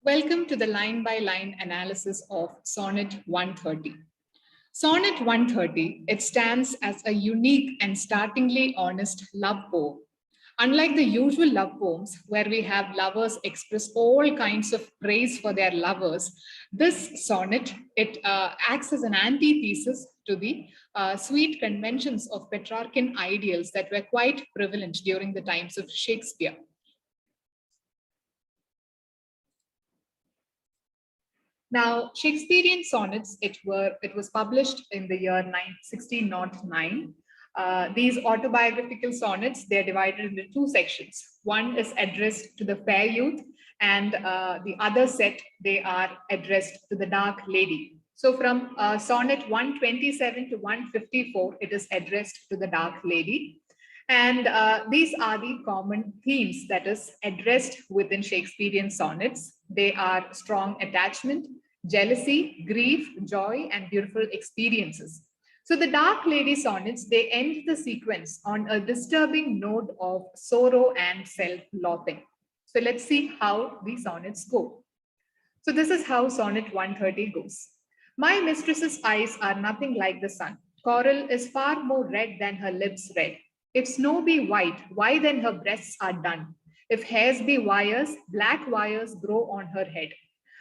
Welcome to the line-by-line analysis of Sonnet 130. Sonnet 130, it stands as a unique and startlingly honest love poem. Unlike the usual love poems, where we have lovers express all kinds of praise for their lovers, this sonnet, it acts as an antithesis to the sweet conventions of Petrarchan ideals that were quite prevalent during the times of Shakespeare. Now, Shakespearean sonnets, it was published in the year 1609. These autobiographical sonnets, they're divided into two sections. One is addressed to the fair youth, and the other set, they are addressed to the dark lady. So from sonnet 127 to 154, it is addressed to the dark lady. And these are the common themes that is addressed within Shakespearean sonnets. They are strong attachment, jealousy, grief, joy, and beautiful experiences. So the Dark Lady sonnets, they end the sequence on a disturbing note of sorrow and self-loathing. So let's see how the sonnets go. So this is how sonnet 130 goes. My mistress's eyes are nothing like the sun. Coral is far more red than her lips red. If snow be white, why then her breasts are dun? If hairs be wires, black wires grow on her head.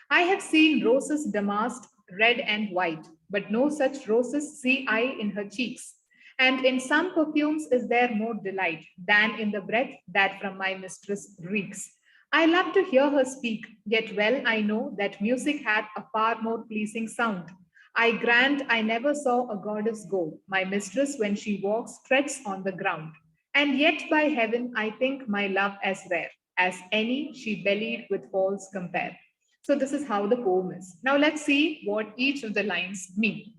I have seen roses damasked red and white, but no such roses see I in her cheeks. And in some perfumes is there more delight than in the breath that from my mistress reeks. I love to hear her speak, yet well I know that music hath a far more pleasing sound. I grant I never saw a goddess go. My mistress, when she walks, treads on the ground. And yet by heaven I think my love as rare as any she bellied with falls compare. So this is how the poem is. Now let's see what each of the lines mean.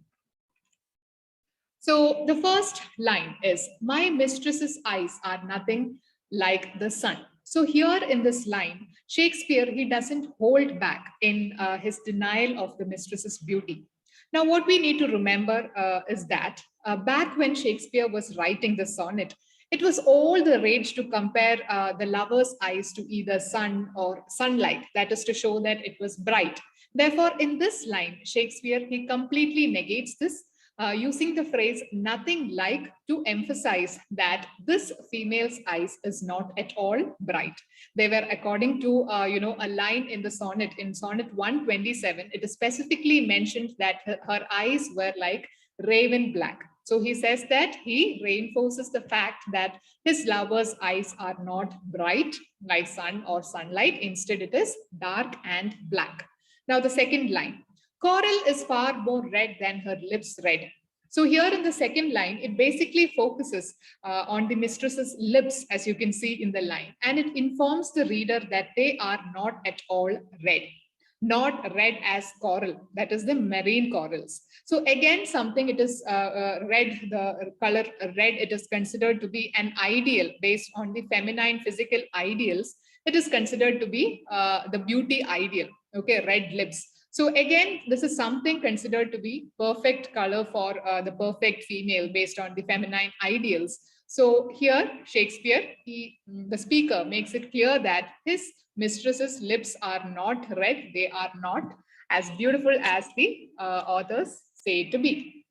So the first line is, my mistress's eyes are nothing like the sun. So here in this line, Shakespeare, he doesn't hold back in his denial of the mistress's beauty. Now, what we need to remember is that back when Shakespeare was writing the sonnet, it was all the rage to compare the lover's eyes to either sun or sunlight. That is to show that it was bright. Therefore, in this line, Shakespeare, he completely negates this using the phrase nothing like to emphasize that this female's eyes is not at all bright. They were, according to a line in the sonnet, in sonnet 127, it is specifically mentioned that her eyes were like raven black. So he says that he reinforces the fact that his lover's eyes are not bright like sun or sunlight. Instead, it is dark and black. Now, the second line, coral is far more red than her lips red. So here in the second line, it basically focuses on the mistress's lips, as you can see in the line, and it informs the reader that they are not at all red, not red as coral, that is the marine corals. So again, something, it is red, the color red, it is considered to be an ideal based on the feminine physical ideals. It is considered to be the beauty ideal, okay, red lips. So again, this is something considered to be perfect color for the perfect female based on the feminine ideals. So here, Shakespeare, the speaker makes it clear that his mistress's lips are not red. They are not as beautiful as the authors say to be.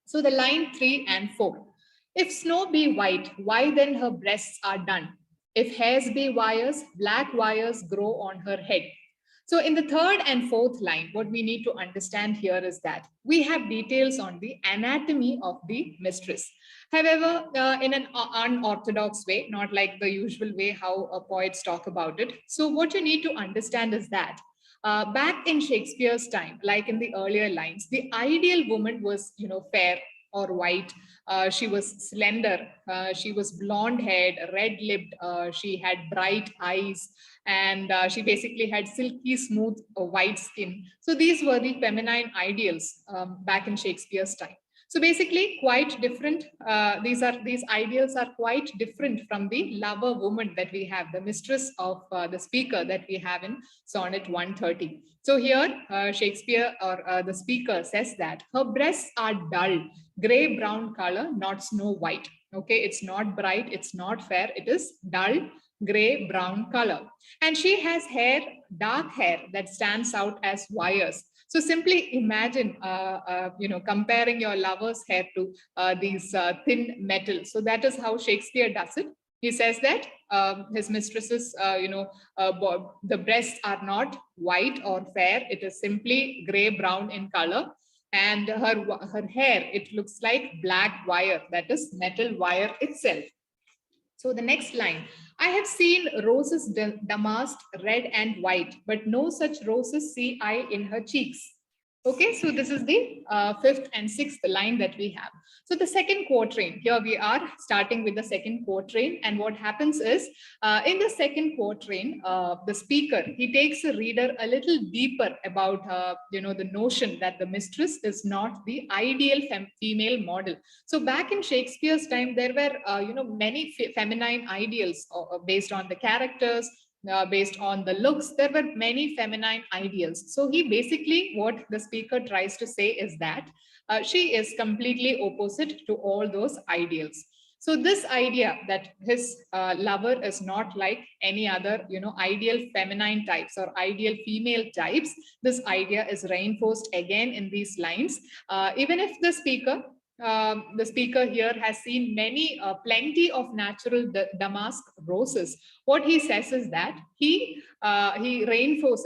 So the line 3 and 4. If snow be white, why then her breasts are dun? If hairs be wires, black wires grow on her head. So in the third and fourth line, what we need to understand here is that we have details on the anatomy of the mistress. However, in an unorthodox way, not like the usual way how poets talk about it. So what you need to understand is that back in Shakespeare's time, like in the earlier lines, the ideal woman was, fair or white. She was slender. She was blonde haired, red lipped. She had bright eyes, and she basically had silky, smooth, white skin. So these were the feminine ideals back in Shakespeare's time. So basically, quite different. These ideals are quite different from the lover woman that we have, the mistress of the speaker that we have in Sonnet 130. So here, Shakespeare or the speaker says that her breasts are dull, gray brown color, not snow white. Okay, it's not bright, it's not fair, it is dull, gray brown color, and she has hair, dark hair that stands out as wires. So simply imagine, comparing your lover's hair to these thin metal. So that is how Shakespeare does it. He says that his mistress's, the breasts are not white or fair. It is simply gray brown in color, and her hair, it looks like black wire, that is metal wire itself. So the next line, I have seen roses damasked red and white, but no such roses see I in her cheeks. Okay, so this is the fifth and sixth line that we have. So the second quatrain, here we are starting with the second quatrain. And what happens is, in the second quatrain, the speaker, he takes a reader a little deeper about, the notion that the mistress is not the ideal female model. So back in Shakespeare's time, there were, many feminine ideals based on the characters, based on the looks. There were many feminine ideals. So he basically, what the speaker tries to say is that she is completely opposite to all those ideals. So this idea that his lover is not like any other, ideal feminine types or ideal female types, this idea is reinforced again in these lines. Even if the speaker here has seen plenty of natural damask roses. What he says is that he reinstates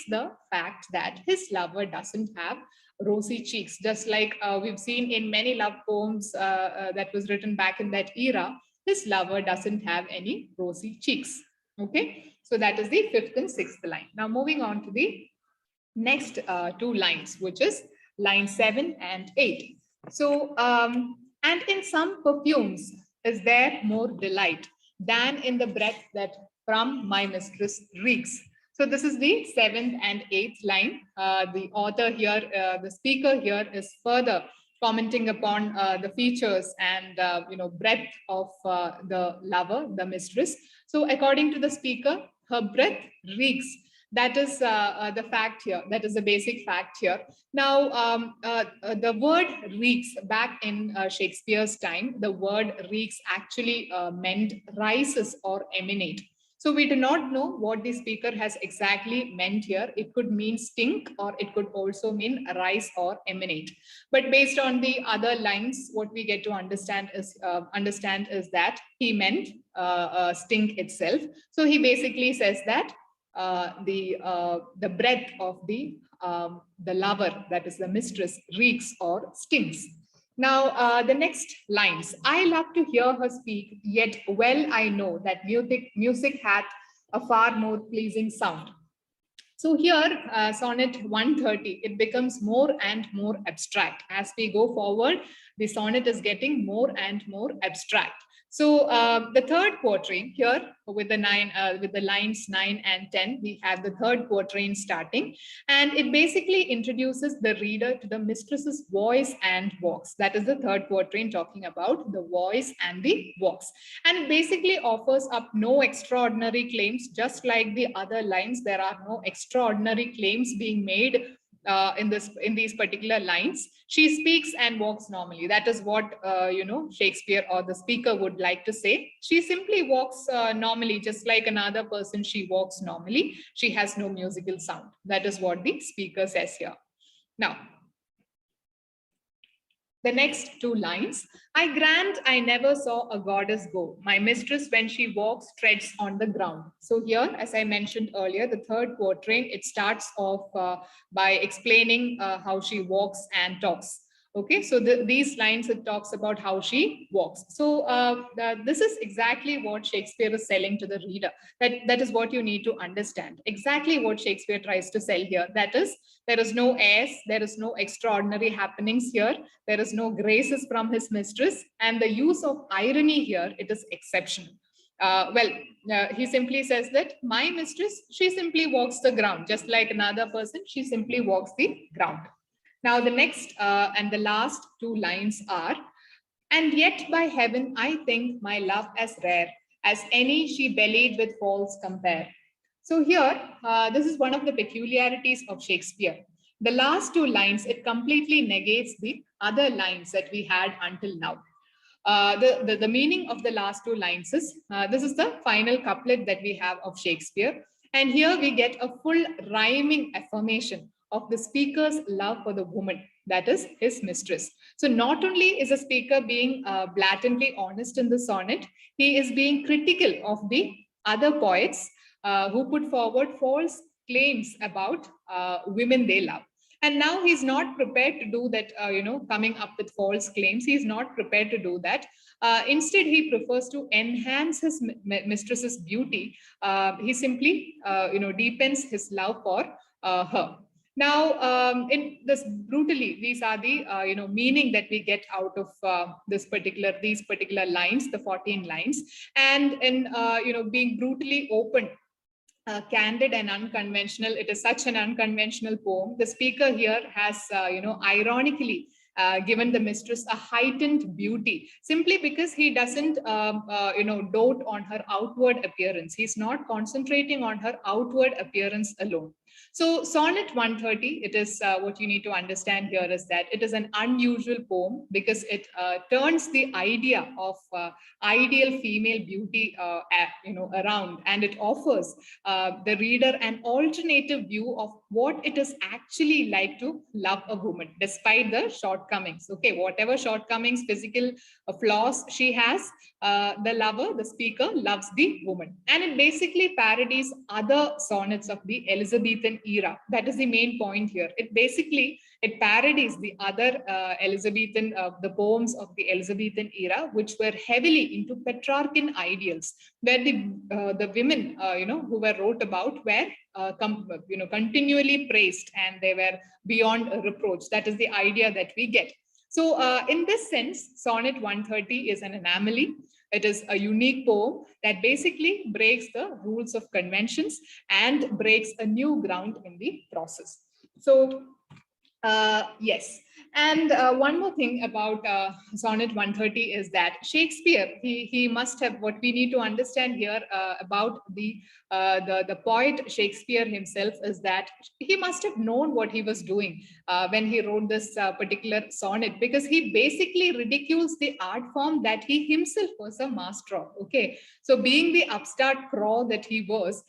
the fact that his lover doesn't have rosy cheeks, just like we've seen in many love poems that was written back in that era. His lover doesn't have any rosy cheeks. Okay, so that is the fifth and sixth line. Now moving on to the next two lines, which is line 7 and 8. So, and in some perfumes is there more delight than in the breath that from my mistress reeks. So this is the seventh and eighth line. The author here, the speaker here is further commenting upon the features and breadth of the lover, the mistress. So according to the speaker, her breath reeks. That is the fact here. That is the basic fact here. Now, the word reeks, back in Shakespeare's time, the word reeks actually meant rises or emanate. So we do not know what the speaker has exactly meant here. It could mean stink, or it could also mean rise or emanate. But based on the other lines, what we get to understand is that he meant stink itself. So he basically says that the breath of the lover, that is the mistress, reeks or stinks. Now, the next lines. I love to hear her speak, yet well I know that music hath a far more pleasing sound. So here, sonnet 130, it becomes more and more abstract. As we go forward, the sonnet is getting more and more abstract. So the third quatrain here, with the lines 9 and 10, we have the third quatrain starting, and it basically introduces the reader to the mistress's voice and walks. That is the third quatrain, talking about the voice and the walks, and it basically offers up no extraordinary claims. Just like the other lines, there are no extraordinary claims being made in these particular lines. She speaks and walks normally. That is what Shakespeare or the speaker would like to say. She simply walks normally, just like another person. She walks normally. She has no musical sound. That is what the speaker says here. Now, the next two lines. I grant I never saw a goddess go. My mistress, when she walks, treads on the ground. So here, as I mentioned earlier, the third quatrain, it starts off by explaining how she walks and talks. Okay, so these lines, it talks about how she walks. So this is exactly what Shakespeare is selling to the reader. That is what you need to understand. Exactly what Shakespeare tries to sell here. That is, there is no airs, there is no extraordinary happenings here. There is no graces from his mistress, and the use of irony here, it is exceptional. He simply says that my mistress, she simply walks the ground, just like another person, she simply walks the ground. Now, the next and the last two lines are, and yet by heaven, I think my love as rare as any she bellied with false compare. So here, this is one of the peculiarities of Shakespeare. The last two lines, it completely negates the other lines that we had until now. The meaning of the last two lines is this is the final couplet that we have of Shakespeare. And here we get a full rhyming affirmation of the speaker's love for the woman, that is his mistress. So not only is the speaker being blatantly honest in the sonnet, he is being critical of the other poets who put forward false claims about women they love. And now he's not prepared to do that, coming up with false claims. He's not prepared to do that. Instead, he prefers to enhance his mistress's beauty. He simply, deepens his love for her. Now, in this brutally, these are the meaning that we get out of these particular lines, the 14 lines, and in being brutally open, candid and unconventional. It is such an unconventional poem. The speaker here has, ironically given the mistress a heightened beauty simply because he doesn't, dote on her outward appearance. He's not concentrating on her outward appearance alone. So Sonnet 130, it is what you need to understand here is that it is an unusual poem because it turns the idea of ideal female beauty, around, and it offers the reader an alternative view of what it is actually like to love a woman, despite the shortcomings. Okay, whatever shortcomings, physical flaws she has, the lover, the speaker, loves the woman. And it basically parodies other sonnets of the Elizabethan era. That is the main point here. It parodies the other Elizabethan, the poems of the Elizabethan era, which were heavily into Petrarchan ideals, where the women, who were wrote about were, continually praised, and they were beyond reproach. That is the idea that we get. So in this sense, Sonnet 130 is an anomaly. It is a unique poem that basically breaks the rules of conventions and breaks a new ground in the process. So yes. And one more thing about Sonnet 130 is that Shakespeare, he must have, what we need to understand here about the poet Shakespeare himself is that he must have known what he was doing when he wrote this particular sonnet, because he basically ridicules the art form that he himself was a master of. Okay, so being the upstart crow that he was,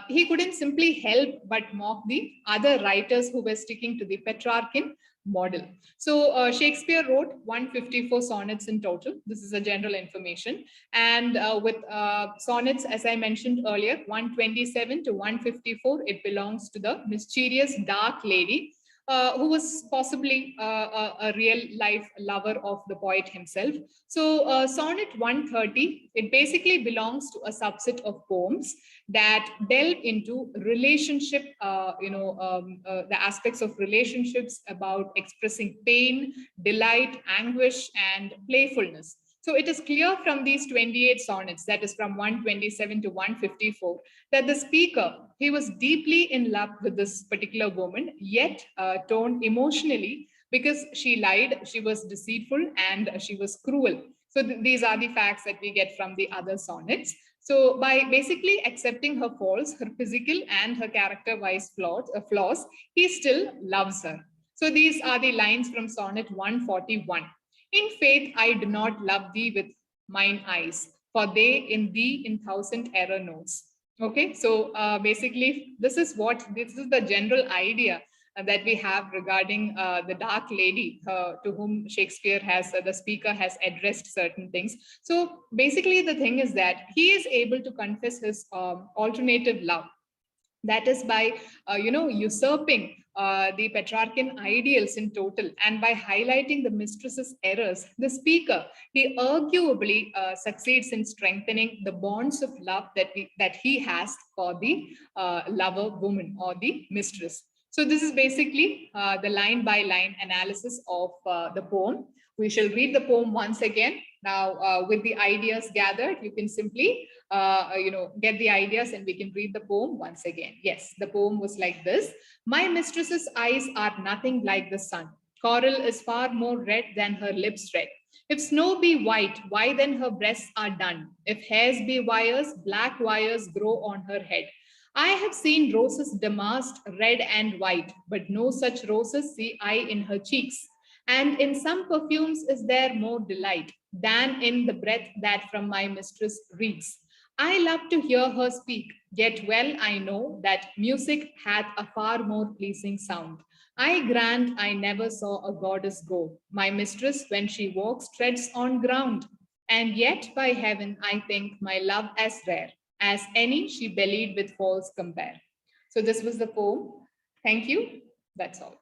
he couldn't simply help but mock the other writers who were sticking to the Petrarchan model. So Shakespeare wrote 154 sonnets in total. This is a general information. And with sonnets, as I mentioned earlier, 127 to 154, it belongs to the mysterious dark lady, who was possibly a real life lover of the poet himself. So Sonnet 130, it basically belongs to a subset of poems that delve into relationship, the aspects of relationships, about expressing pain, delight, anguish, and playfulness. So it is clear from these 28 sonnets, that is from 127 to 154, that the speaker, he was deeply in love with this particular woman, yet torn emotionally because she lied, she was deceitful, and she was cruel. So these are the facts that we get from the other sonnets. So by basically accepting her faults, her physical and her character-wise flaws, he still loves her. So these are the lines from Sonnet 141. In faith, I do not love thee with mine eyes, for they in thee in thousand error notes. Okay, so basically, this is the general idea that we have regarding the dark lady to whom Shakespeare has, the speaker has addressed certain things. So basically, the thing is that he is able to confess his alternative love. That is by, usurping the Petrarchan ideals in total, and by highlighting the mistress's errors. The speaker, he arguably succeeds in strengthening the bonds of love that he has for the lover woman or the mistress. So this is basically the line by line analysis of the poem. We shall read the poem once again. Now, with the ideas gathered, you can simply, get the ideas, and we can read the poem once again. Yes, the poem was like this. My mistress's eyes are nothing like the sun. Coral is far more red than her lips red. If snow be white, why then her breasts are dun? If hairs be wires, black wires grow on her head. I have seen roses damasked red and white, but no such roses see I in her cheeks. And in some perfumes is there more delight than in the breath that from my mistress reeks. I love to hear her speak, yet well I know that music hath a far more pleasing sound. I grant I never saw a goddess go. My mistress, when she walks, treads on ground. And yet, by heaven, I think my love as rare as any she bellied with false compare. So, this was the poem. Thank you. That's all.